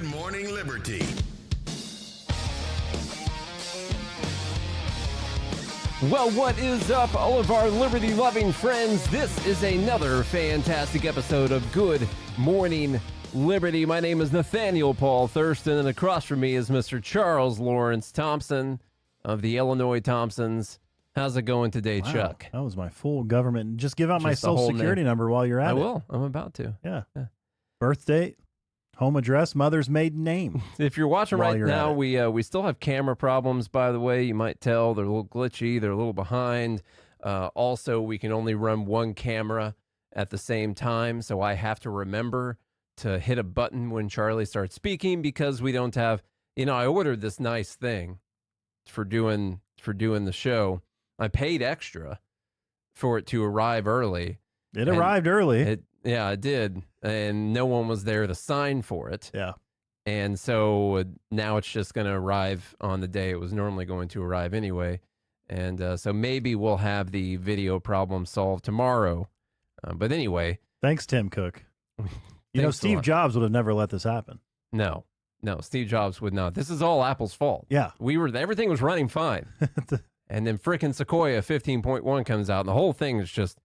Good Morning Liberty. Well, what is up, all of our liberty-loving friends? This is another fantastic episode of Good Morning Liberty. My name is Nathaniel Paul Thurston, and across from me is Mr. Charles Lawrence Thompson of the Illinois Thompsons. How's it going today, Wow, Chuck? that was my full government. Just give out my Just the social whole security number while you're at I it. will. I'm about to. Yeah. Yeah. Birth date, home address, mother's maiden name. If you're watching While right you're now, at it. we still have camera problems, by the way. You might tell they're a little glitchy. They're a little behind. Also, we can only run one camera at the same time, so I have to remember to hit a button when Charlie starts speaking because we don't have, I ordered this nice thing for doing the show. I paid extra for it to arrive early. It arrived early. It did. And no one was there to sign for it. Yeah. And so now it's just going to arrive on the day it was normally going to arrive anyway. And so maybe we'll have the video problem solved tomorrow. But anyway. Thanks, Tim Cook. Thanks Steve Jobs would have never let this happen. No, Steve Jobs would not. This is all Apple's fault. Yeah. Everything was running fine. And then frickin' Sequoia 15.1 comes out, and the whole thing is just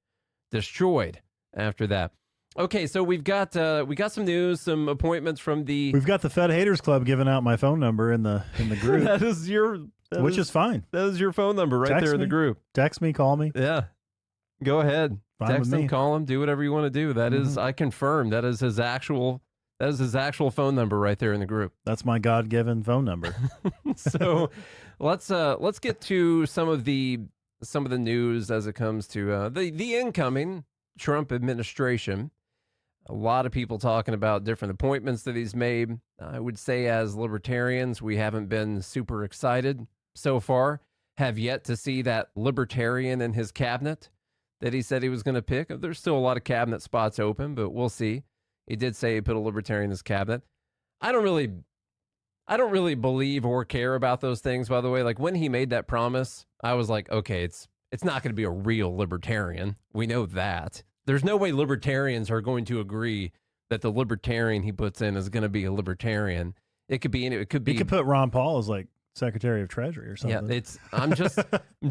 destroyed after that. Okay, so we got some news, some appointments from the. We've got the Fed Haters Club giving out my phone number in the group. That is fine. That is your phone number right Text there in me. the group. Text me, call me. Yeah, go ahead. Fine Text with him, me. call him, do whatever you want to do. That is, I confirm, that is his actual phone number right there in the group. That's my God-given phone number. So let's get to some of the news as it comes to the incoming Trump administration. A lot of people talking about different appointments that he's made. I would say as libertarians, we haven't been super excited so far. Have yet to see that libertarian in his cabinet that he said he was going to pick. There's still a lot of cabinet spots open, but we'll see. He did say he put a libertarian in his cabinet. I don't really believe or care about those things, by the way. Like when he made that promise, I was like, okay, it's not going to be a real libertarian. We know that. There's no way libertarians are going to agree that the libertarian he puts in is going to be a libertarian. It could be. He could put Ron Paul as like Secretary of Treasury or something. Yeah, I'm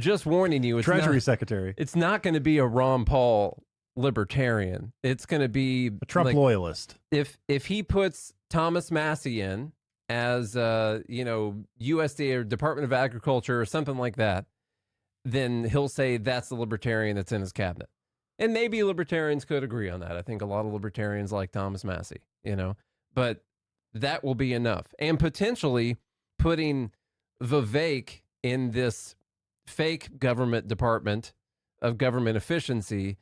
just warning you. It's Treasury Secretary. It's not going to be a Ron Paul libertarian. It's going to be A Trump loyalist. If he puts Thomas Massie in as USDA or Department of Agriculture or something like that, then he'll say that's the libertarian that's in his cabinet. And maybe libertarians could agree on that. I think a lot of libertarians like Thomas Massie, but that will be enough. And potentially putting Vivek in this fake government department of government efficiency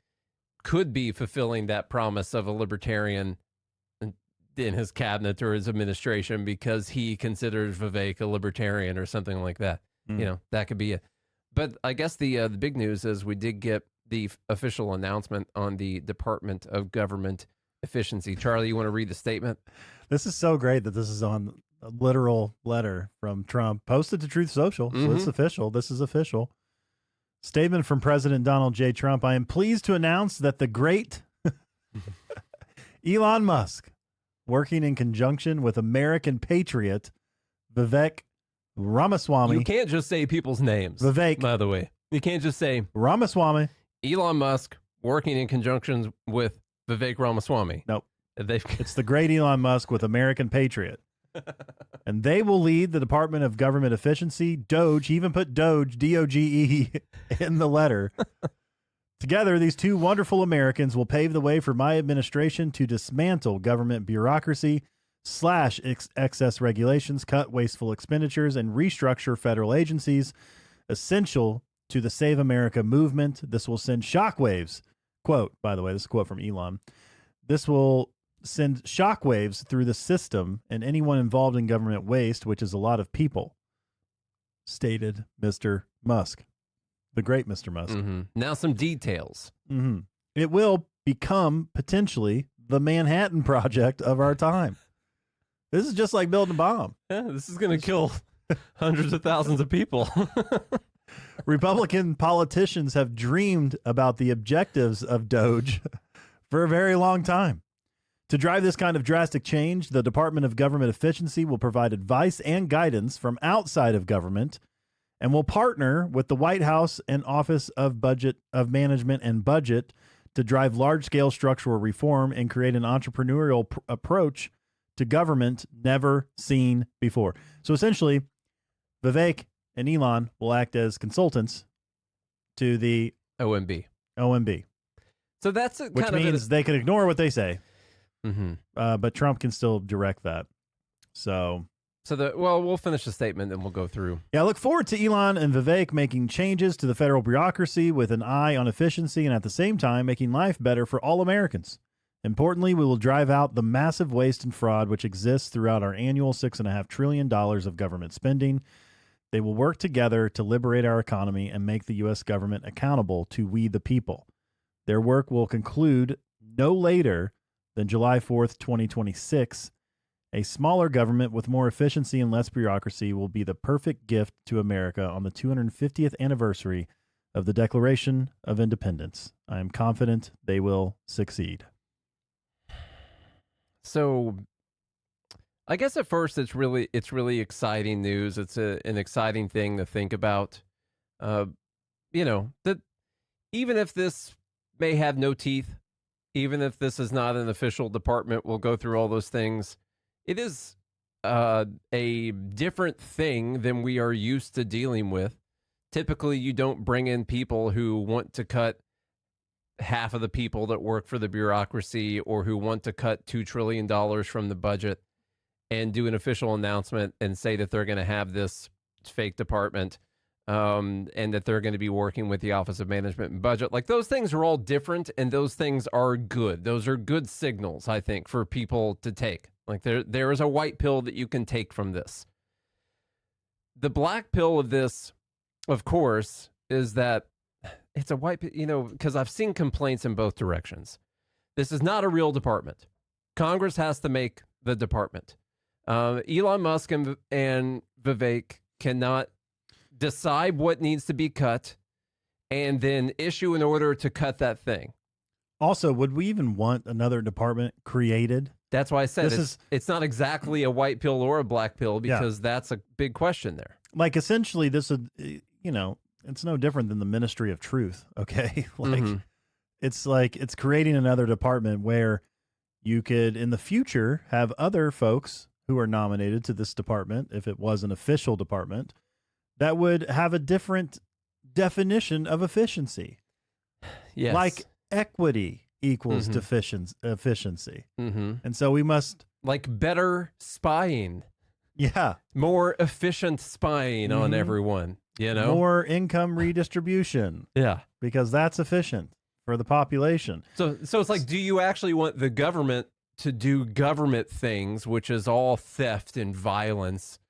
could be fulfilling that promise of a libertarian in his cabinet or his administration because he considers Vivek a libertarian or something like that. That could be it. But I guess the big news is we did get the official announcement on the Department of Government Efficiency. Charlie, you want to read the statement? This is so great that this is on a literal letter from Trump posted to Truth Social. So it's official. This is official. Statement from President Donald J. Trump. I am pleased to announce that the great Elon Musk, working in conjunction with American patriot Vivek Ramaswamy. You can't just say people's names. Vivek. By the way. You can't just say Ramaswamy. Elon Musk working in conjunction with Vivek Ramaswamy. Nope. It's the great Elon Musk with American patriot. And they will lead the Department of Government Efficiency, DOGE. He even put DOGE, D-O-G-E, in the letter. Together, these two wonderful Americans will pave the way for my administration to dismantle government bureaucracy, slash excess regulations, cut wasteful expenditures, and restructure federal agencies essential to the Save America movement. This will send shockwaves. Quote, by the way, this is a quote from Elon. This will send shockwaves through the system and anyone involved in government waste, which is a lot of people, stated Mr. Musk, the great Mr. Musk. Now some details. It will become potentially the Manhattan Project of our time. This is just like building a bomb. Yeah, this is going to kill hundreds of thousands of people. Republican politicians have dreamed about the objectives of DOGE for a very long time. To drive this kind of drastic change, the Department of Government Efficiency will provide advice and guidance from outside of government and will partner with the White House and Office of Management and Budget to drive large-scale structural reform and create an entrepreneurial approach to government never seen before. So essentially, Vivek and Elon will act as consultants to the OMB. So that's which means they can ignore what they say, but Trump can still direct that. So we'll finish the statement and we'll go through. Yeah, I look forward to Elon and Vivek making changes to the federal bureaucracy with an eye on efficiency and at the same time making life better for all Americans. Importantly, we will drive out the massive waste and fraud which exists throughout our annual $6.5 trillion of government spending. They will work together to liberate our economy and make the U.S. government accountable to we the people. Their work will conclude no later than July 4th, 2026. A smaller government with more efficiency and less bureaucracy will be the perfect gift to America on the 250th anniversary of the Declaration of Independence. I am confident they will succeed. So I guess at first it's really exciting news. It's an exciting thing to think about. That even if this may have no teeth, even if this is not an official department, we'll go through all those things. It is a different thing than we are used to dealing with. Typically, you don't bring in people who want to cut half of the people that work for the bureaucracy or who want to cut $2 trillion from the budget and do an official announcement and say that they're going to have this fake department and that they're going to be working with the Office of Management and Budget. Like, those things are all different, and those things are good. Those are good signals, I think, for people to take. Like, there is a white pill that you can take from this. The black pill of this, of course, is that it's a white, because I've seen complaints in both directions. This is not a real department. Congress has to make the department. Elon Musk and Vivek cannot decide what needs to be cut and then issue an order to cut that thing. Also, would we even want another department created? That's why I said it's not exactly a white pill or a black pill, because that's a big question there. Like, essentially, this would, it's no different than the Ministry of Truth, okay? It's like it's creating another department where you could, in the future, have other folks who are nominated to this department, if it was an official department, that would have a different definition of efficiency. Yes. Like equity equals efficiency. And so we must... Like better spying. Yeah. More efficient spying on everyone, More income redistribution. Yeah. Because that's efficient for the population. So it's like, do you actually want the government to do government things, which is all theft and violence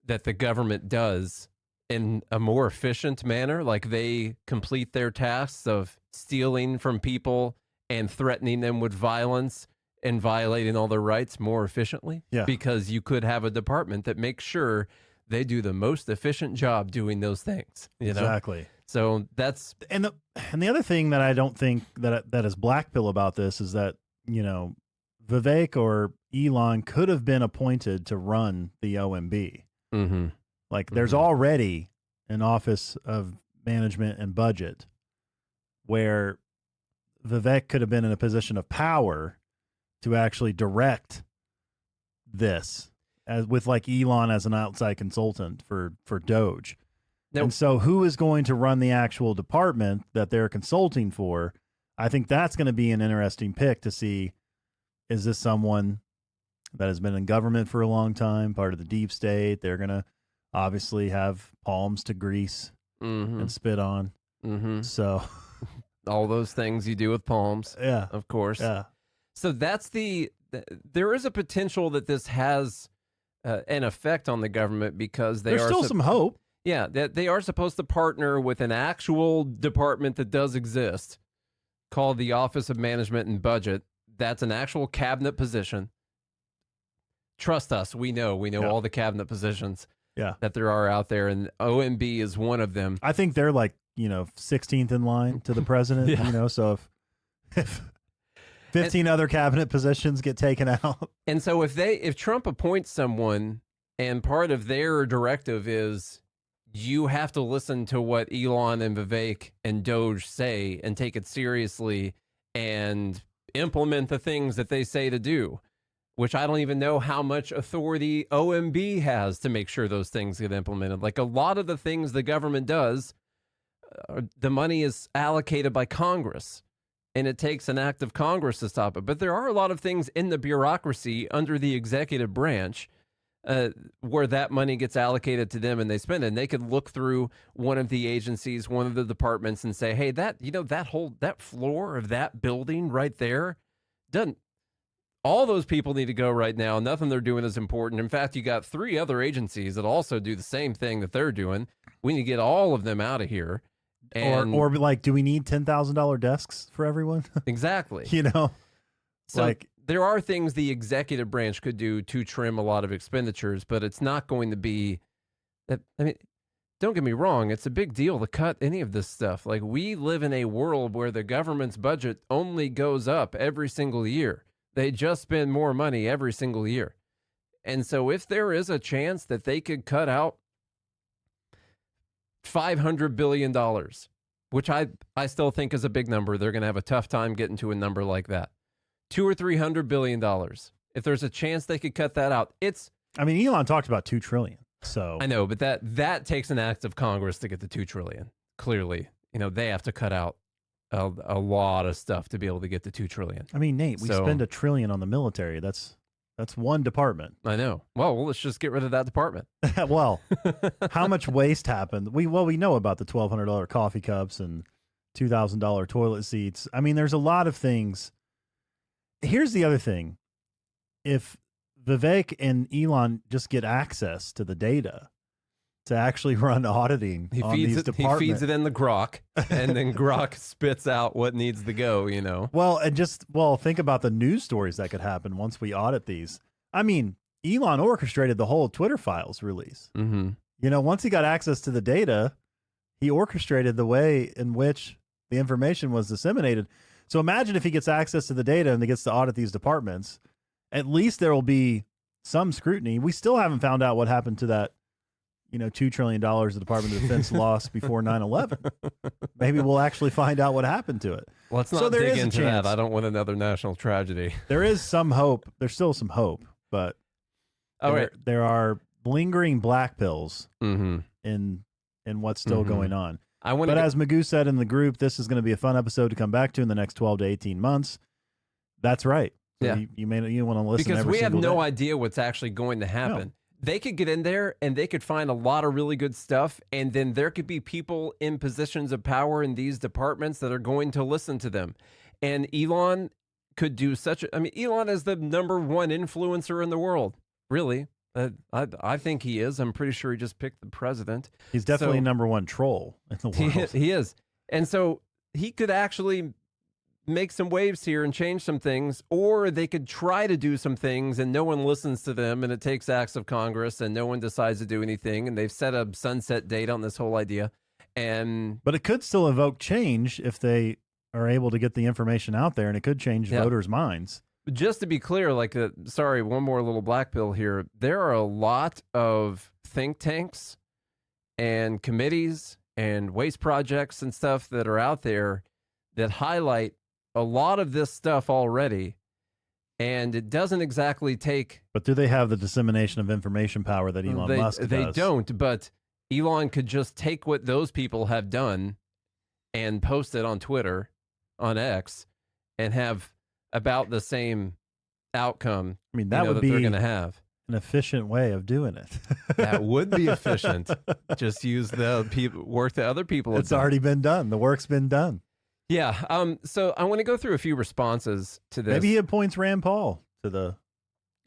that the government does, in a more efficient manner? Like, they complete their tasks of stealing from people and threatening them with violence and violating all their rights more efficiently? Yeah. Because you could have a department that makes sure they do the most efficient job doing those things. Exactly. So that's... And the other thing that I don't think that is black pill about this is that, Vivek or Elon could have been appointed to run the OMB. Like, there's already an Office of Management and Budget where Vivek could have been in a position of power to actually direct this, as with like Elon as an outside consultant for DOGE. Now, and so who is going to run the actual department that they're consulting for? I think that's going to be an interesting pick to see, is this someone that has been in government for a long time, part of the deep state? They're going to obviously have palms to grease and spit on. So all those things you do with palms. Yeah. Of course. Yeah. So that's there is a potential that this has an effect on the government, because there's still some hope. Yeah. That they are supposed to partner with an actual department that does exist called the Office of Management and Budget. That's an actual cabinet position. Trust us. We know all the cabinet positions that there are out there, and OMB is one of them. I think they're like, 16th in line to the president, so if 15 other cabinet positions get taken out. And so if Trump appoints someone and part of their directive is you have to listen to what Elon and Vivek and Doge say and take it seriously and implement the things that they say to do, which I don't even know how much authority OMB has to make sure those things get implemented. Like a lot of the things the government does, the money is allocated by Congress, and it takes an act of Congress to stop it. But there are a lot of things in the bureaucracy under the executive branch where that money gets allocated to them and they spend it. And they could look through one of the agencies, one of the departments, and say, hey, that floor of that building right there doesn't. All those people need to go right now. Nothing they're doing is important. In fact, you got 3 other agencies that also do the same thing that they're doing. We need to get all of them out of here. And or like, do we need $10,000 desks for everyone? Exactly. So like, there are things the executive branch could do to trim a lot of expenditures, but it's not going to be that. I mean, don't get me wrong. It's a big deal to cut any of this stuff. Like, we live in a world where the government's budget only goes up every single year. They just spend more money every single year. And so if there is a chance that they could cut out $500 billion, which I still think is a big number, they're going to have a tough time getting to a number like that. $200 or $300 billion. If there's a chance they could cut that out, Elon talked about $2 trillion. So I know, but that takes an act of Congress to get the $2 trillion. Clearly, they have to cut out a lot of stuff to be able to get to $2 trillion. I mean, Nate, we spend $1 trillion on the military. That's one department. I know. Well, let's just get rid of that department. Well, how much waste happened? We know about the $1,200 coffee cups and $2,000 toilet seats. I mean, there's a lot of things. Here's the other thing. If Vivek and Elon just get access to the data to actually run auditing on these departments. He feeds it in the grok, and then grok spits out what needs to go, Well, think about the news stories that could happen once we audit these. I mean, Elon orchestrated the whole Twitter files release. Mm-hmm. Once he got access to the data, he orchestrated the way in which the information was disseminated. So imagine if he gets access to the data and he gets to audit these departments, at least there will be some scrutiny. We still haven't found out what happened to that, $2 trillion the Department of Defense lost before 9/11. Maybe we'll actually find out what happened to it. Let's not dig into that. I don't want another national tragedy. There is some hope. There's still some hope, but there are lingering black pills in what's still going on. But as Magoo said in the group, this is going to be a fun episode to come back to in the next 12 to 18 months. That's right. So yeah. You want to listen because every we have single no day. idea what's actually going to happen. No. They could get in there and they could find a lot of really good stuff. And then there could be people in positions of power in these departments that are going to listen to them. And Elon could do Elon is the #1 influencer in the world. Really. I think he is. I'm pretty sure he just picked the president. He's definitely #1 troll in the world. He is. And so he could actually make some waves here and change some things, or they could try to do some things and no one listens to them and it takes acts of Congress and no one decides to do anything, and they've set a sunset date on this whole idea. But it could still evoke change if they are able to get the information out there, and it could change voters' minds. Just to be clear, one more little black pill here. There are a lot of think tanks and committees and waste projects and stuff that are out there that highlight a lot of this stuff already, and it doesn't exactly take. But do they have the dissemination of information power that Elon Musk does? They don't, but Elon could just take what those people have done and post it on Twitter, on X, and have about the same outcome. That would be they're going to have an efficient way of doing it. That would be efficient. Just use the work that other people have done. It's already been done. The work's been done. Yeah. So I want to go through a few responses to this. Maybe he appoints Rand Paul to the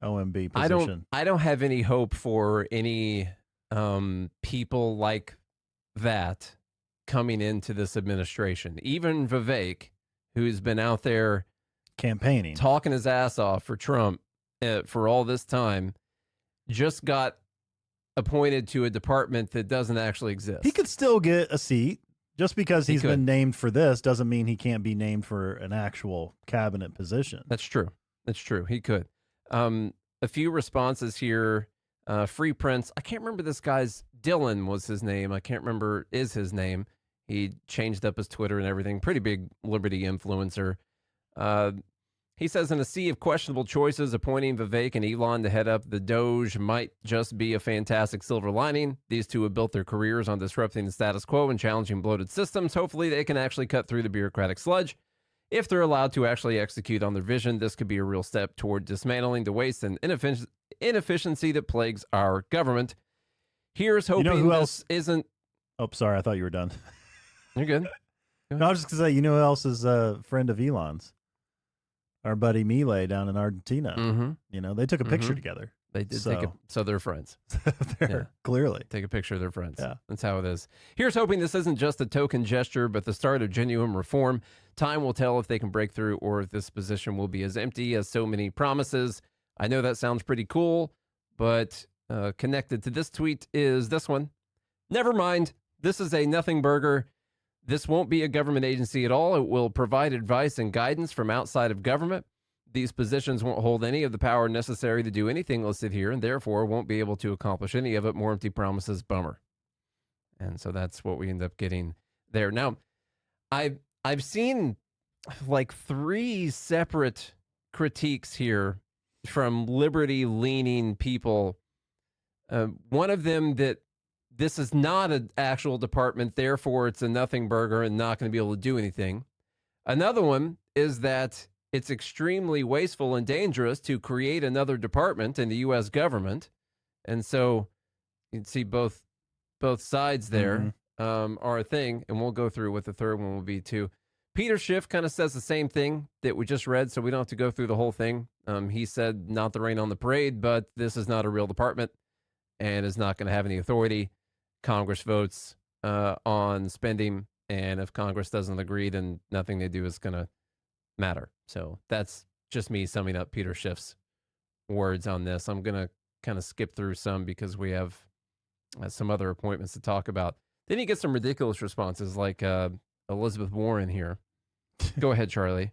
OMB position. I don't have any hope for any people like that coming into this administration. Even Vivek, who's been out there campaigning, talking his ass off for Trump for all this time, just got appointed to a department that doesn't actually exist. He could still get a seat. Just because He he's could. been named for this doesn't mean he can't be named for an actual cabinet position. That's true. That's true. He could. A few responses here. Free Prince. I can't remember this guy's. Dylan was his name. I can't remember is his name. He changed up his Twitter and everything. Pretty big Liberty influencer. He says, in a sea of questionable choices, appointing Vivek and Elon to head up the DOGE might just be a fantastic silver lining. These two have built their careers on disrupting the status quo and challenging bloated systems. Hopefully, they can actually cut through the bureaucratic sludge. If they're allowed to actually execute on their vision, this could be a real step toward dismantling the waste and inefficiency that plagues our government. Here's hoping who this else isn't... Oh, sorry. I thought you were done. You're good. No, I was just going to say, you know who else is a friend of Elon's? Our buddy Milei down in Argentina. Mm-hmm. You know, they took a picture together. They did So- so they're friends. They're clearly. Take a picture of their friends. Yeah. That's how it is. Here's hoping this isn't just a token gesture, but the start of genuine reform. Time will tell if they can break through or if this position will be as empty as so many promises. I know that sounds pretty cool, but connected to this tweet is this one. Never mind. This is a nothing burger. This won't be a government agency at all. It will provide advice and guidance from outside of government. These positions won't hold any of the power necessary to do anything listed here, and therefore won't be able to accomplish any of it. More empty promises, bummer. And so that's what we end up getting there. Now, I've seen like 3 separate critiques here from liberty-leaning people. One of them that this is not an actual department, therefore it's a nothing burger and not going to be able to do anything. Another one is that it's extremely wasteful and dangerous to create another department in the U.S. government. And so you can see both sides there are a thing, and we'll go through what the third one will be too. Peter Schiff kind of says the same thing that we just read, so we don't have to go through the whole thing. He said, not the rain on the parade, but this is not a real department and is not going to have any authority. Congress votes on spending, and if Congress doesn't agree, then nothing they do is going to matter. So that's just me summing up Peter Schiff's words on this. I'm going to kind of skip through some because we have some other appointments to talk about. Then you get some ridiculous responses like Elizabeth Warren here. Go ahead, Charlie.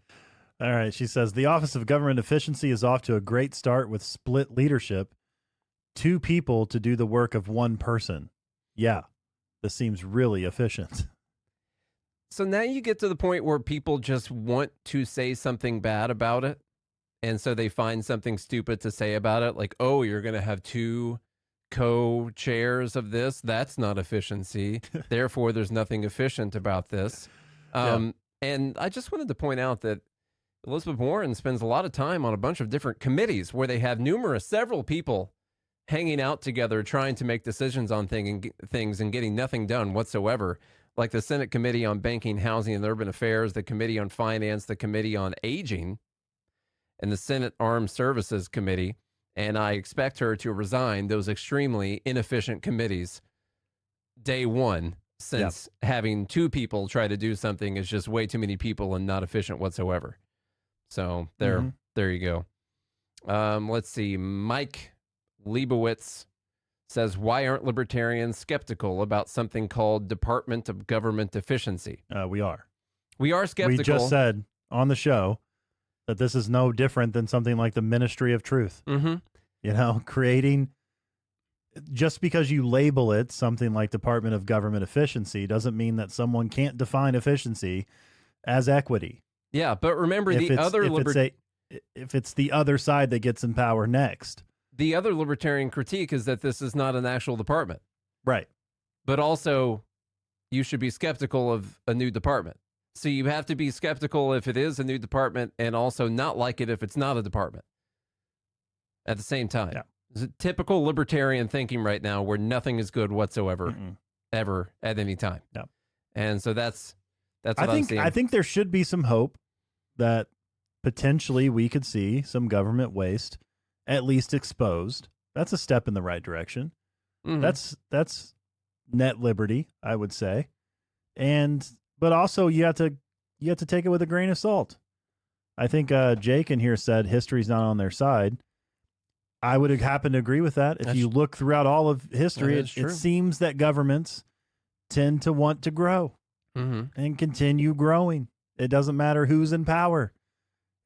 All right. She says, the Office of Government Efficiency is off to a great start with split leadership. 2 people to do the work of 1 person. Yeah, this seems really efficient. So now you get to the point where people just want to say something bad about it. And so they find something stupid to say about it. Like, oh, you're going to have 2 co-chairs of this. That's not efficiency. Therefore, there's nothing efficient about this. And I just wanted to point out that Elizabeth Warren spends a lot of time on a bunch of different committees where they have several people hanging out together, trying to make decisions on things and getting nothing done whatsoever. Like the Senate Committee on Banking, Housing, and Urban Affairs, the Committee on Finance, the Committee on Aging, and the Senate Armed Services Committee. And I expect her to resign those extremely inefficient committees day one, since having 2 people try to do something is just way too many people and not efficient whatsoever. So there you go. Let's see. Mike Leibowitz says, why aren't libertarians skeptical about something called Department of Government Efficiency? We are. We are skeptical. We just said on the show that this is no different than something like the Ministry of Truth. Mm-hmm. You know, creating, just because you label it something like Department of Government Efficiency doesn't mean that someone can't define efficiency as equity. Yeah, but remember if it's the other side that gets in power next. The other libertarian critique is that this is not an actual department. Right. But also, you should be skeptical of a new department. So you have to be skeptical if it is a new department and also not like it if it's not a department at the same time. Yeah. It's a typical libertarian thinking right now where nothing is good whatsoever, ever, at any time. Yeah. And so that's what I'm seeing. I think there should be some hope that potentially we could see some government waste at least exposed. That's a step in the right direction. That's net liberty, I would say. But also you have to take it with a grain of salt. I think Jake in here said history's not on their side. I would happen to agree with that. If you look throughout all of history, it seems that governments tend to want to grow. and continue growing. It doesn't matter who's in power,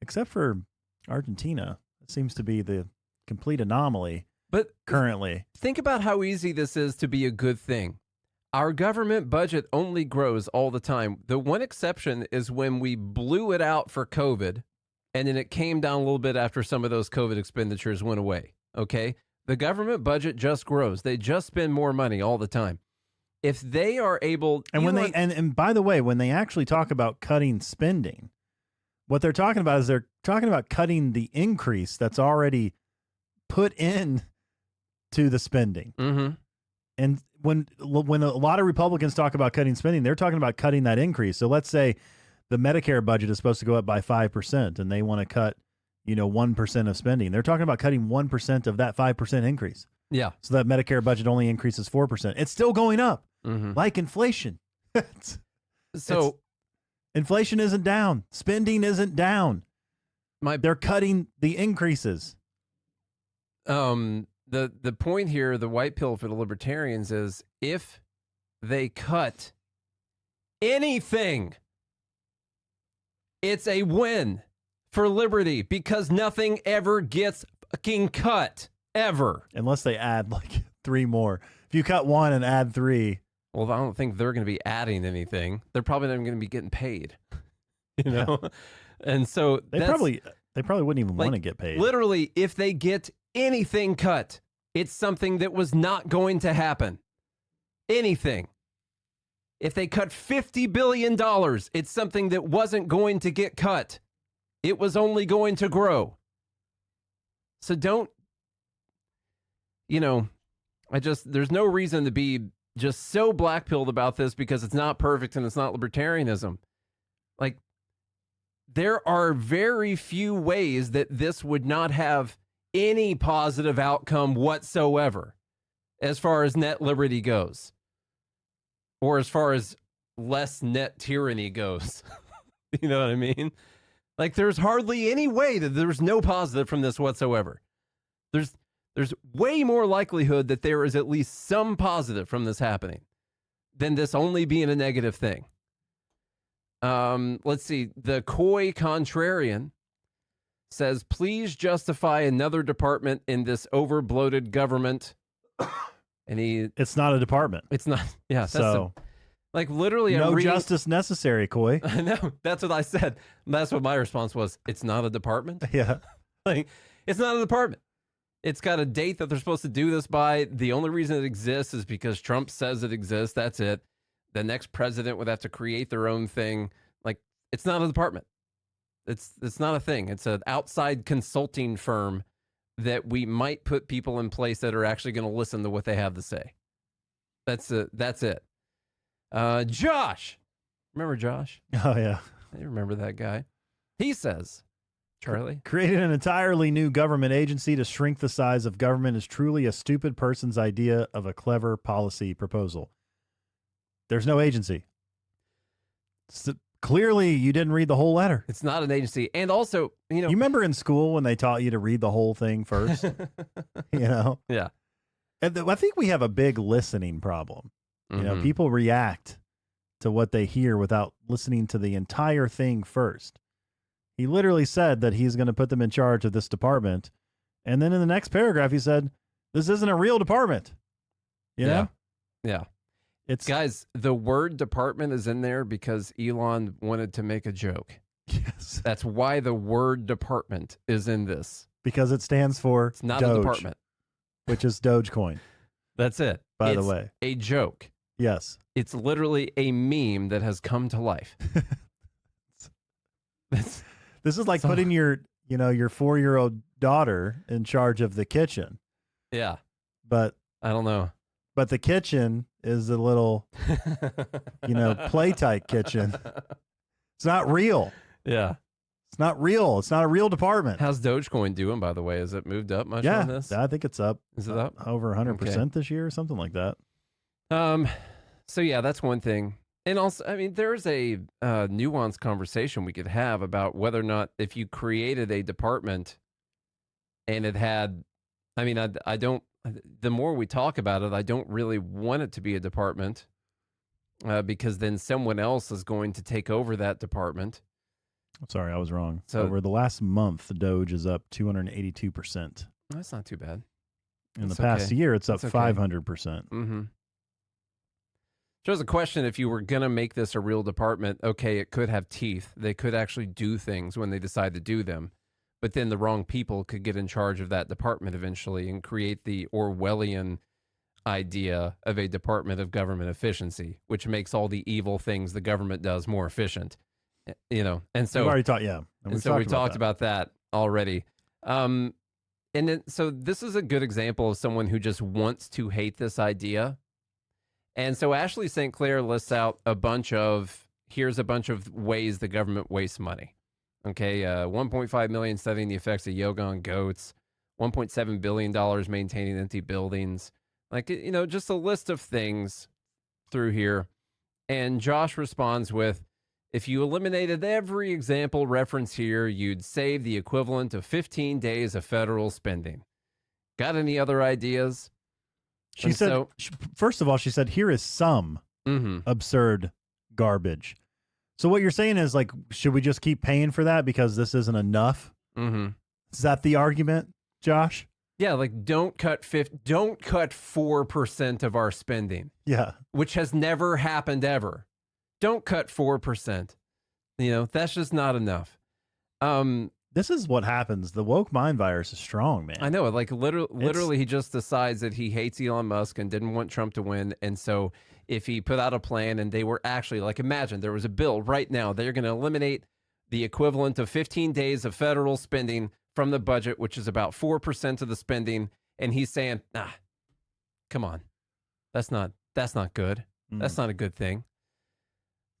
except for Argentina. It seems to be the complete anomaly. But currently, think about how easy this is to be a good thing. Our government budget only grows all the time. The one exception is when we blew it out for COVID, and then it came down a little bit after some of those COVID expenditures went away. Okay? The government budget just grows. They just spend more money all the time. If they are able, and when they and by the way, when they actually talk about cutting spending, what they're talking about is they're talking about cutting the increase that's already put in to the spending. And when a lot of Republicans talk about cutting spending, they're talking about cutting that increase. So let's say the Medicare budget is supposed to go up by 5%, and they want to cut, 1% of spending. They're talking about cutting 1% of that 5% increase. Yeah. So that Medicare budget only increases 4%. It's still going up, like inflation. Inflation isn't down. Spending isn't down. They're cutting the increases. The point here, the white pill for the libertarians is if they cut anything, it's a win for liberty because nothing ever gets fucking cut, ever. Unless they add like 3 more. If you cut 1 and add 3. Well, I don't think they're going to be adding anything. They're probably not even going to be getting paid, Yeah. And so they probably wouldn't even want to get paid. Literally, if they get anything cut, it's something that was not going to happen. Anything. If they cut $50 billion, it's something that wasn't going to get cut. It was only going to grow. So don't, there's no reason to be just so black-pilled about this because it's not perfect and it's not libertarianism. Like, there are very few ways that this would not have any positive outcome whatsoever as far as net liberty goes, or as far as less net tyranny goes. You know what I mean? Like, there's hardly any way that there's no positive from this whatsoever. There's way more likelihood that there is at least some positive from this happening than this only being a negative thing. Let's see. The coy contrarian says, please justify another department in this over-bloated government. And it's not a department. It's not. Yeah. So like literally, no justice necessary, Coy. I know. That's what I said. That's what my response was. It's not a department. Yeah. Like, it's not a department. It's got a date that they're supposed to do this by. The only reason it exists is because Trump says it exists. That's it. The next president would have to create their own thing. Like, it's not a department. It's not a thing. It's an outside consulting firm that we might put people in place that are actually going to listen to what they have to say. That's it. Josh. Remember Josh? Oh, yeah. I remember that guy. He says, Charlie, creating an entirely new government agency to shrink the size of government is truly a stupid person's idea of a clever policy proposal. There's no agency. Clearly, you didn't read the whole letter. It's not an agency. And also, you remember in school when they taught you to read the whole thing first? Yeah. And I think we have a big listening problem. People react to what they hear without listening to the entire thing first. He literally said that he's going to put them in charge of this department. And then in the next paragraph, he said, this isn't a real department. You know? Yeah. Guys, the word department is in there because Elon wanted to make a joke. Yes. That's why the word department is in this. Because it stands for it's not Doge, a department. Which is Dogecoin. That's it. By the way. A joke. Yes. It's literally a meme that has come to life. This is like putting your 4-year-old daughter in charge of the kitchen. Yeah. But I don't know. But the kitchen is a little, play-type kitchen. It's not real. Yeah. It's not real. It's not a real department. How's Dogecoin doing, by the way? Has it moved up much on this? I think it's up. Is it up? Over 100% this year or something like that. So, yeah, that's one thing. And also, I mean, there's a nuanced conversation we could have about whether or not if you created a department and it had, I mean, I don't, the more we talk about it, I don't really want it to be a department. because then someone else is going to take over that department. Sorry, I was wrong. So over the last month, the Doge is up 282%. That's not too bad. In the past year, it's up 500%. Mm-hmm. There's a question: if you were gonna make this a real department, okay, it could have teeth. They could actually do things when they decide to do them, but then the wrong people could get in charge of that department eventually and create the Orwellian idea of a department of government efficiency, which makes all the evil things the government does more efficient. You know, and so we've already talked, we've talked about that already. And then, so this is a good example of someone who just wants to hate this idea. And so Ashley St. Clair lists out here's a bunch of ways the government wastes money. Okay, 1.5 million studying the effects of yoga on goats, $1.7 billion maintaining empty buildings. Like, you know, just a list of things through here. And Josh responds with, if you eliminated every example reference here, you'd save the equivalent of 15 days of federal spending. Got any other ideas? She said, first of all, she said, here is some absurd garbage. So what you're saying is, like, should we just keep paying for that because this isn't enough? Mm-hmm. Is that the argument, Josh? Yeah, like don't cut 4% of our spending. Yeah. Which has never happened ever. Don't cut 4%. You know, that's just not enough. This is what happens. The woke mind virus is strong, man. I know. Like literally, he just decides that he hates Elon Musk and didn't want Trump to win. And so if he put out a plan and they were actually, like, imagine there was a bill right now, they're going to eliminate the equivalent of 15 days of federal spending from the budget, which is about 4% of the spending. And he's saying, come on. That's not good. That's not a good thing.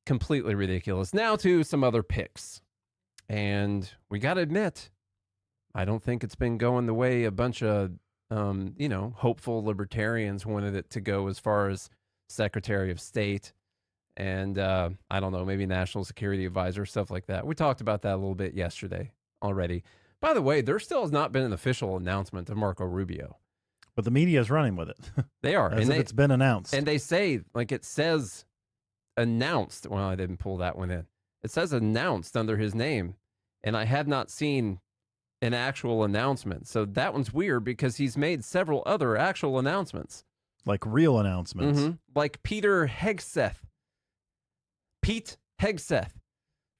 Completely ridiculous. Now to some other picks. And we got to admit, I don't think it's been going the way a bunch of, hopeful libertarians wanted it to go as far as Secretary of State and, I don't know, maybe National Security Advisor, stuff like that. We talked about that a little bit yesterday already. By the way, there still has not been an official announcement of Marco Rubio. But the media is running with it. They are. As if it's been announced. And they say, like, it says announced. Well, I didn't pull that one in. It says announced under his name, and I have not seen an actual announcement. So that one's weird because he's made several other actual announcements. Like real announcements. Mm-hmm. Like Pete Hegseth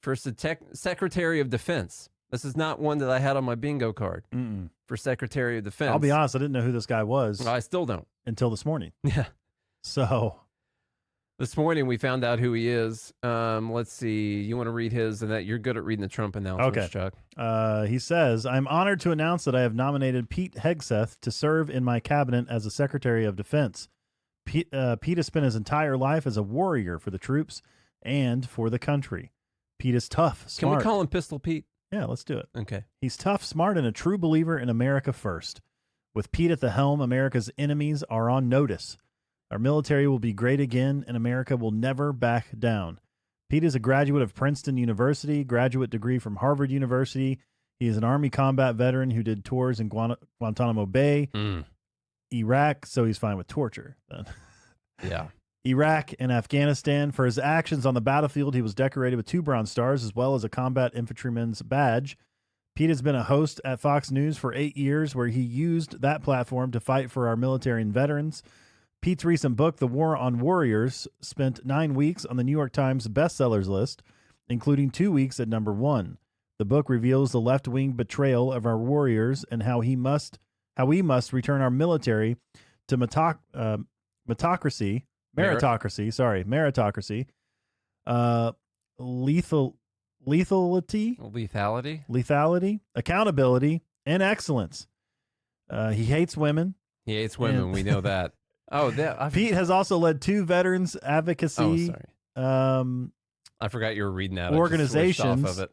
for Secretary of Defense. This is not one that I had on my bingo card for Secretary of Defense. I'll be honest, I didn't know who this guy was. I still don't. Until this morning. Yeah. So this morning we found out who he is. Let's see. You want to read his, and that you're good at reading the Trump announcements, Chuck. He says, I'm honored to announce that I have nominated Pete Hegseth to serve in my cabinet as a Secretary of Defense. Pete has spent his entire life as a warrior for the troops and for the country. Pete is tough, smart. Can we call him Pistol Pete? Yeah, let's do it. Okay. He's tough, smart, and a true believer in America first. With Pete at the helm, America's enemies are on notice. Our military will be great again, and America will never back down. Pete is a graduate of Princeton University, graduate degree from Harvard University. He is an Army combat veteran who did tours in Guantanamo Bay, Iraq, so he's fine with torture then. Yeah. Iraq and Afghanistan. For his actions on the battlefield, he was decorated with 2 Bronze Stars as well as a combat infantryman's badge. Pete has been a host at Fox News for 8 years, where he used that platform to fight for our military and veterans. Pete's recent book, The War on Warriors, spent 9 weeks on the New York Times bestsellers list, including 2 weeks at number 1. The book reveals the left-wing betrayal of our warriors and how we must return our military to meritocracy, lethality, accountability, and excellence. He hates women. He hates women. We know that. Oh, Pete has also led 2 veterans advocacy. I forgot you were reading that. Organizations off of it.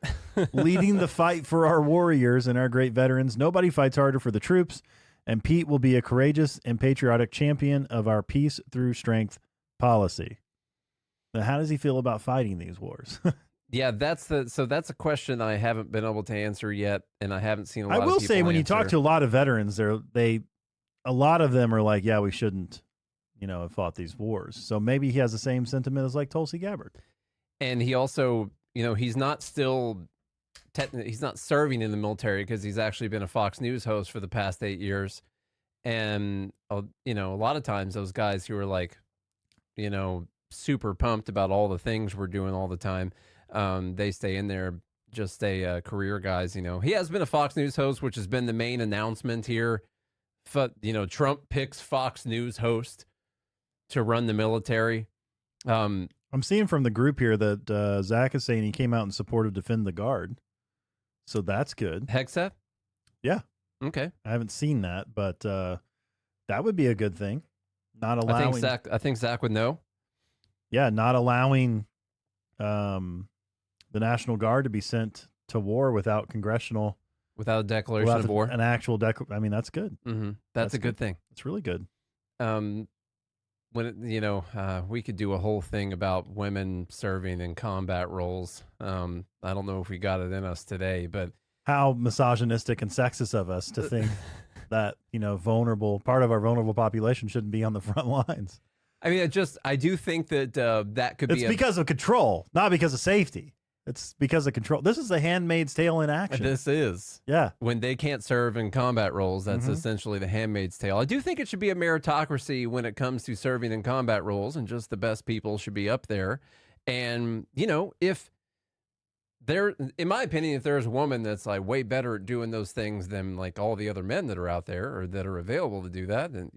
leading the fight for our warriors and our great veterans. Nobody fights harder for the troops, and Pete will be a courageous and patriotic champion of our peace through strength policy. Now, how does he feel about fighting these wars? Yeah, that's a question I haven't been able to answer yet, and I haven't seen a lot of people I will say, when you talk answer. to a lot of veterans, a lot of them are like, yeah, we shouldn't have fought these wars. So maybe he has the same sentiment as like Tulsi Gabbard. And he also, he's not he's not serving in the military because he's actually been a Fox News host for the past 8 years. And, a lot of times those guys who are like, super pumped about all the things we're doing all the time, they stay in there, just stay career guys. He has been a Fox News host, which has been the main announcement here. Trump picks Fox News host to run the military. I'm seeing from the group here that Zach is saying he came out in support of Defend the Guard. So that's good. Hegseth? Yeah. Okay. I haven't seen that, but that would be a good thing. Not allowing. I think Zach would know. Yeah, not allowing the National Guard to be sent to war without without a declaration of war. An actual I mean, that's good. Mm-hmm. That's a good thing. It's really good. We could do a whole thing about women serving in combat roles. I don't know if we got it in us today, but how misogynistic and sexist of us to think that, part of our vulnerable population shouldn't be on the front lines. I mean, I do think that that could be. It's because of control, not because of safety. It's because of control. This is the Handmaid's Tale in action. This is. Yeah. When they can't serve in combat roles, that's essentially the Handmaid's Tale. I do think it should be a meritocracy when it comes to serving in combat roles, and just the best people should be up there. And, if there, in my opinion, if there's a woman that's like way better at doing those things than like all the other men that are out there or that are available to do that, then,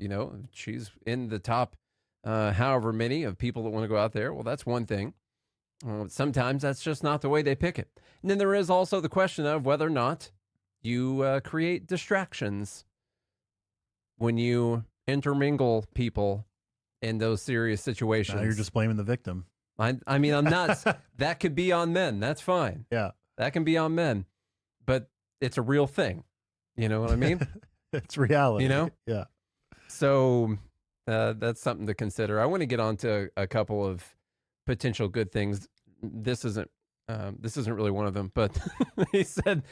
she's in the top however many of people that want to go out there, well, that's one thing. Sometimes that's just not the way they pick it. And then there is also the question of whether or not you create distractions when you intermingle people in those serious situations. Now you're just blaming the victim. I mean, I'm not. That could be on men. That's fine. Yeah. That can be on men. But it's a real thing. You know what I mean? It's reality. Yeah. So that's something to consider. I want to get on to a couple of potential good things. This isn't really one of them, but he said,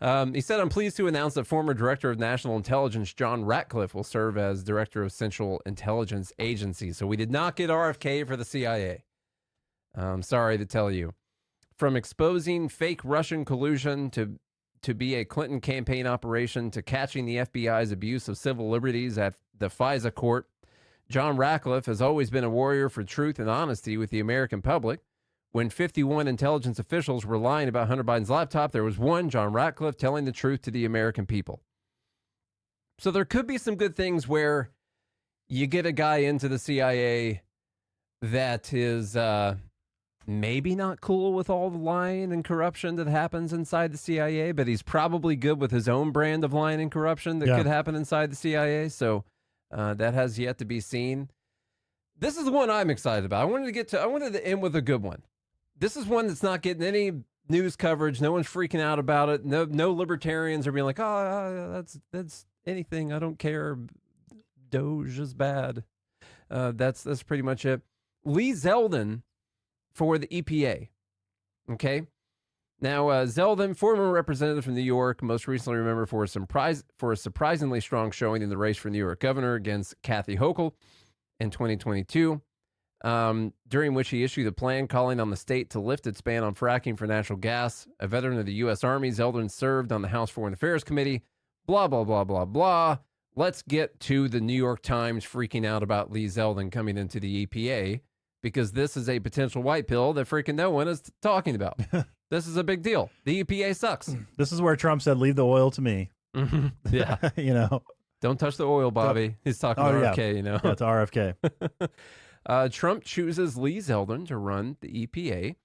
I'm pleased to announce that former Director of National Intelligence John Ratcliffe will serve as Director of Central Intelligence Agency. So we did not get RFK for the CIA. I'm sorry to tell you. From exposing fake Russian collusion to be a Clinton campaign operation to catching the FBI's abuse of civil liberties at the FISA court, John Ratcliffe has always been a warrior for truth and honesty with the American public. When 51 intelligence officials were lying about Hunter Biden's laptop, there was one, John Ratcliffe, telling the truth to the American people. So there could be some good things where you get a guy into the CIA that is maybe not cool with all the lying and corruption that happens inside the CIA, but he's probably good with his own brand of lying and corruption that could happen inside the CIA. So that has yet to be seen. This is the one I'm excited about. I wanted to end with a good one. This is one that's not getting any news coverage. No one's freaking out about it. No libertarians are being like, oh, that's anything. I don't care. Doge is bad. That's pretty much it. Lee Zeldin for the EPA. Okay. Now, Zeldin, former representative from New York, most recently remembered for a surprisingly strong showing in the race for New York governor against Kathy Hochul in 2022, during which he issued a plan calling on the state to lift its ban on fracking for natural gas. A veteran of the U.S. Army, Zeldin served on the House Foreign Affairs Committee, blah, blah, blah, blah, blah. Let's get to the New York Times freaking out about Lee Zeldin coming into the EPA, because this is a potential white pill that freaking no one is talking about. This is a big deal. The EPA sucks. This is where Trump said, leave the oil to me. Mm-hmm. Yeah. Don't touch the oil, Bobby. He's talking about RFK, Yeah, it's RFK. Trump chooses Lee Zeldin to run the EPA.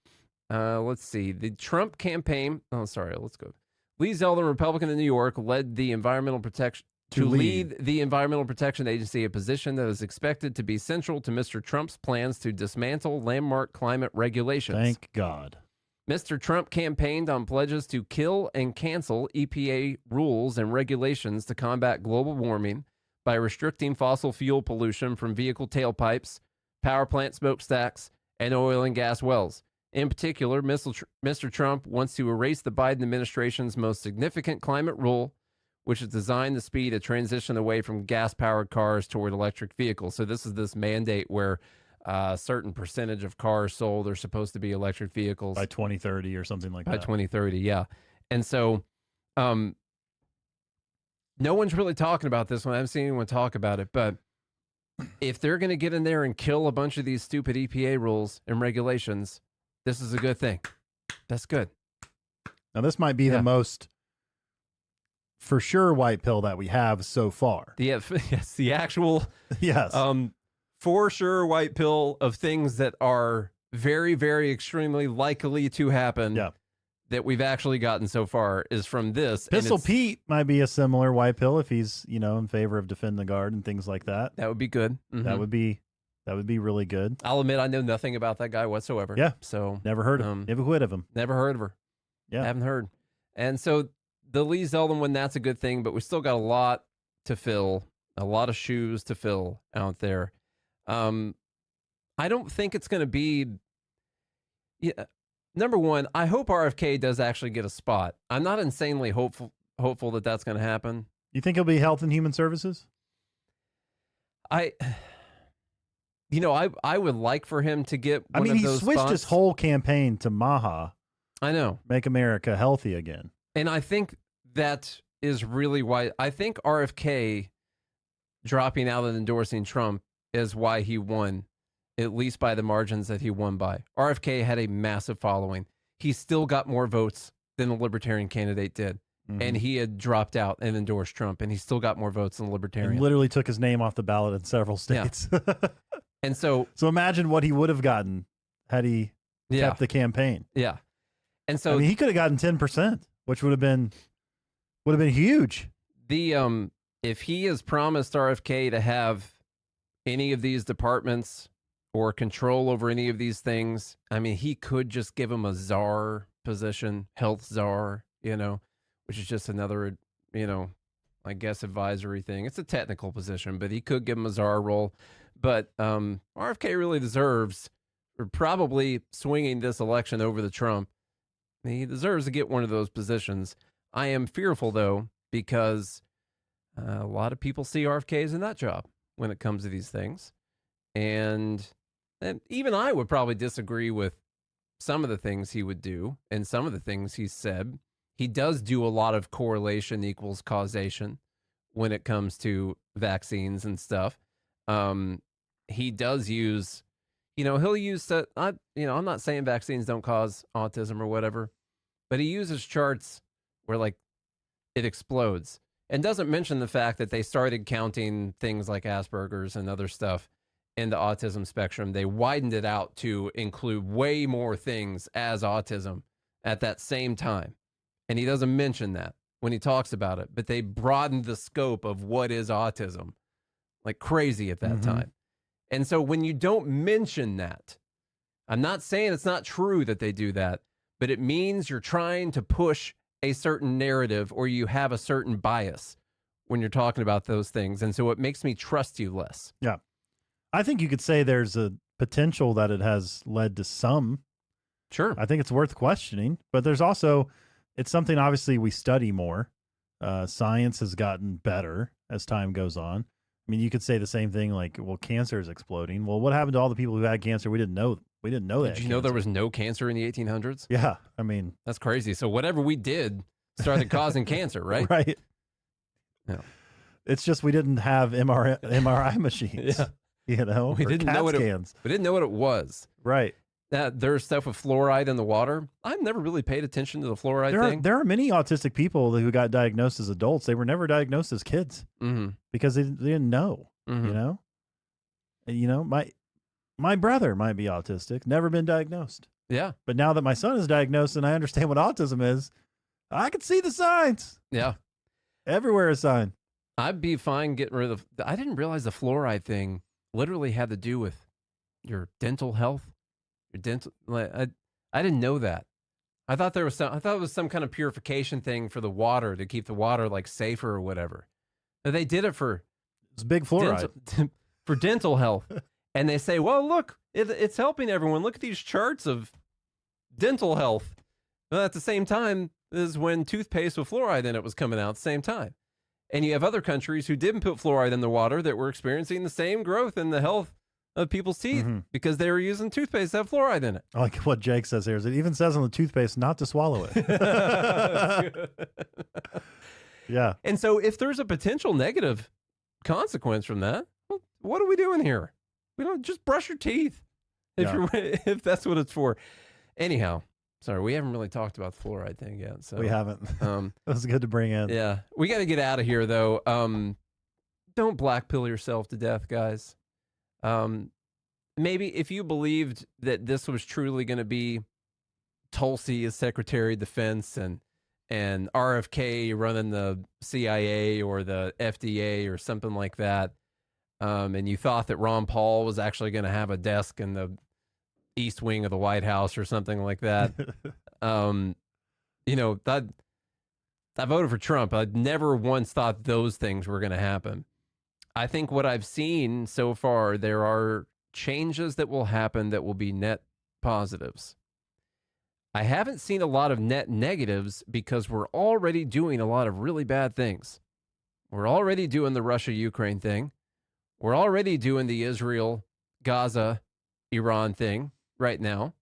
Let's see. The Trump campaign. Oh, sorry. Let's go. Lee Zeldin, Republican in New York, led the Environmental Protection lead the Environmental Protection Agency, a position that is expected to be central to Mr. Trump's plans to dismantle landmark climate regulations. Thank God. Mr. Trump campaigned on pledges to kill and cancel EPA rules and regulations to combat global warming by restricting fossil fuel pollution from vehicle tailpipes, power plant smokestacks, and oil and gas wells. In particular, Mr. Trump wants to erase the Biden administration's most significant climate rule, which is designed to speed a transition away from gas-powered cars toward electric vehicles. So this is this mandate where a certain percentage of cars sold are supposed to be electric vehicles by 2030 or something like by that. 2030, yeah. And so no one's really talking about this one. I haven't seen anyone talk about it, but if they're going to get in there and kill a bunch of these stupid EPA rules and regulations, this is a good thing. That's good. Now, this might be the most for sure white pill that we have so far. Yes, the actual for sure white pill of things that are very, very extremely likely to happen that we've actually gotten so far is from this. Pistol Pete might be a similar white pill if he's, in favor of defend the guard and things like that. That would be good. Mm-hmm. That would be really good. I'll admit I know nothing about that guy whatsoever. Yeah. So never heard of him. Never heard of him. Never heard of her. Yeah. Haven't heard. And so the Lee Zeldin one, that's a good thing, but we still got a lot to fill, a lot of shoes to fill out there. I don't think it's going to be. Number one, I hope RFK does actually get a spot. I'm not insanely hopeful that that's going to happen. You think he'll be Health and Human Services? I would like for him to get one of those he switched spots. his whole campaign to Maha. I know. Make America healthy again. And I think that is really why. I think RFK dropping out and endorsing Trump is why he won, at least by the margins that he won by. RFK had a massive following. He still got more votes than the Libertarian candidate did. Mm-hmm. And he had dropped out and endorsed Trump, and he still got more votes than the Libertarian. And literally took his name off the ballot in several states. Yeah. And so imagine what he would have gotten had he kept the campaign. Yeah. And so he could have gotten 10%, which would have been huge. The if he has promised RFK to have any of these departments or control over any of these things, he could just give him a czar position, health czar, which is just another, I guess advisory thing. It's a technical position, but he could give him a czar role. But RFK really deserves, or probably swinging this election over to Trump, he deserves to get one of those positions. I am fearful, though, because a lot of people see RFK as a nut job when it comes to these things. And even I would probably disagree with some of the things he would do and some of the things he said. He does do a lot of correlation equals causation when it comes to vaccines and stuff. He does use, he'll use that. I'm not saying vaccines don't cause autism or whatever, but he uses charts where it explodes and doesn't mention the fact that they started counting things like Asperger's and other stuff in the autism spectrum. They widened it out to include way more things as autism at that same time. And he doesn't mention that when he talks about it, but they broadened the scope of what is autism like crazy at that time. And so when you don't mention that, I'm not saying it's not true that they do that, but it means you're trying to push a certain narrative or you have a certain bias when you're talking about those things. And so it makes me trust you less. Yeah. I think you could say there's a potential that it has led to some. Sure. I think it's worth questioning, but there's also, it's something obviously we study more. Science has gotten better as time goes on. You could say the same thing like, well, cancer is exploding. Well, what happened to all the people who had cancer? We didn't know that. Did you know there was no cancer in the 1800s? Yeah. That's crazy. So whatever we did started causing cancer, right? Right. Yeah. It's just we didn't have MRI machines. Yeah. We didn't know what it was. Right. That there's stuff with fluoride in the water. I've never really paid attention to the fluoride thing. There are many autistic people who got diagnosed as adults. They were never diagnosed as kids because they didn't know. My brother might be autistic, never been diagnosed. Yeah. But now that my son is diagnosed and I understand what autism is, I can see the signs. Yeah. Everywhere a sign. I'd be fine getting rid of. I didn't realize the fluoride thing literally had to do with your dental health. Your dental. I didn't know that. I thought it was some kind of purification thing for the water to keep the water safer or whatever. But they did it for. It's big fluoride for dental health. And they say, well, look, it's helping everyone. Look at these charts of dental health. But at the same time, this is when toothpaste with fluoride in it was coming out at the same time. And you have other countries who didn't put fluoride in the water that were experiencing the same growth in the health of people's teeth because they were using toothpaste that have fluoride in it. I like what Jake says here. Is it even says on the toothpaste not to swallow it. Yeah. And so if there's a potential negative consequence from that, well, what are we doing here? We don't just brush your teeth if that's what it's for. Anyhow, sorry, we haven't really talked about the fluoride thing yet. So we haven't. That was good to bring in. Yeah. We got to get out of here, though. Don't black pill yourself to death, guys. Maybe if you believed that this was truly going to be Tulsi as Secretary of Defense and RFK running the CIA or the FDA or something like that, and you thought that Ron Paul was actually going to have a desk in the East Wing of the White House or something like that, you know, that I voted for Trump. I never once thought those things were going to happen. I think what I've seen so far, there are changes that will happen that will be net positives. I haven't seen a lot of net negatives because we're already doing a lot of really bad things. We're already doing the Russia-Ukraine thing. We're already doing the Israel, Gaza, Iran thing right now.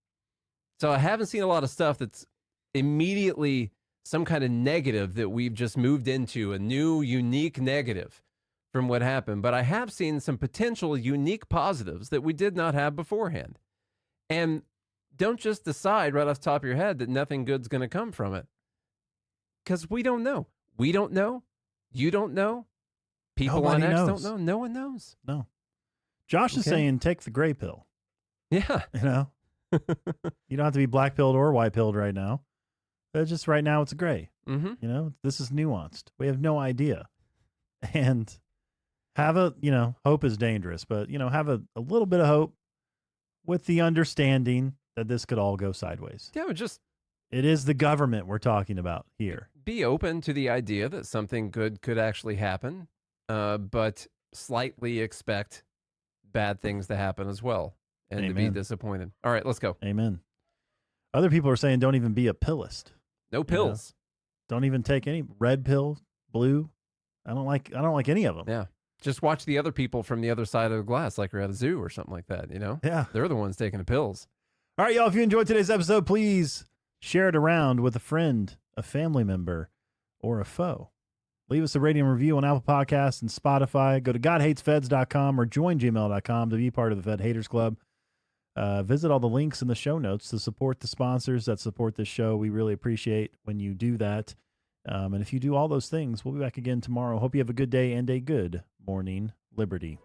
So I haven't seen a lot of stuff that's immediately some kind of negative that we've just moved into, a new, unique negative from what happened. But I have seen some potential unique positives that we did not have beforehand. And don't just decide right off the top of your head that nothing good's going to come from it. Because we don't know. We don't know. You don't know. People Nobody on X knows. don't know. No one knows. No. Josh is saying take the gray pill. Yeah. You know? You don't have to be black pilled or white pilled right now. But just right now it's gray. Mm-hmm. You know, this is nuanced. We have no idea. And have a, you know, hope is dangerous, but, you know, have a little bit of hope with the understanding that this could all go sideways. Yeah, but just it is the government we're talking about here. be open to the idea that something good could actually happen, but slightly expect bad things to happen as well and to be Amen. disappointed. All right, let's go. Amen. Other people are saying don't even be a pillist. No pills. Don't even take any red pill, blue. I don't like any of them. Yeah. Just watch the other people from the other side of the glass, like you're at a zoo or something like that, you know? Yeah. They're the ones taking the pills. All right, y'all. If you enjoyed today's episode, please share it around with a friend, a family member, or a foe. Leave us a rating and review on Apple Podcasts and Spotify. Go to godhatesfeds.com or join gmail.com to be part of the Fed Haters Club. Visit all the links in the show notes to support the sponsors that support this show. We really appreciate when you do that. And if you do all those things, we'll be back again tomorrow. Hope you have a good day and a good morning, Liberty.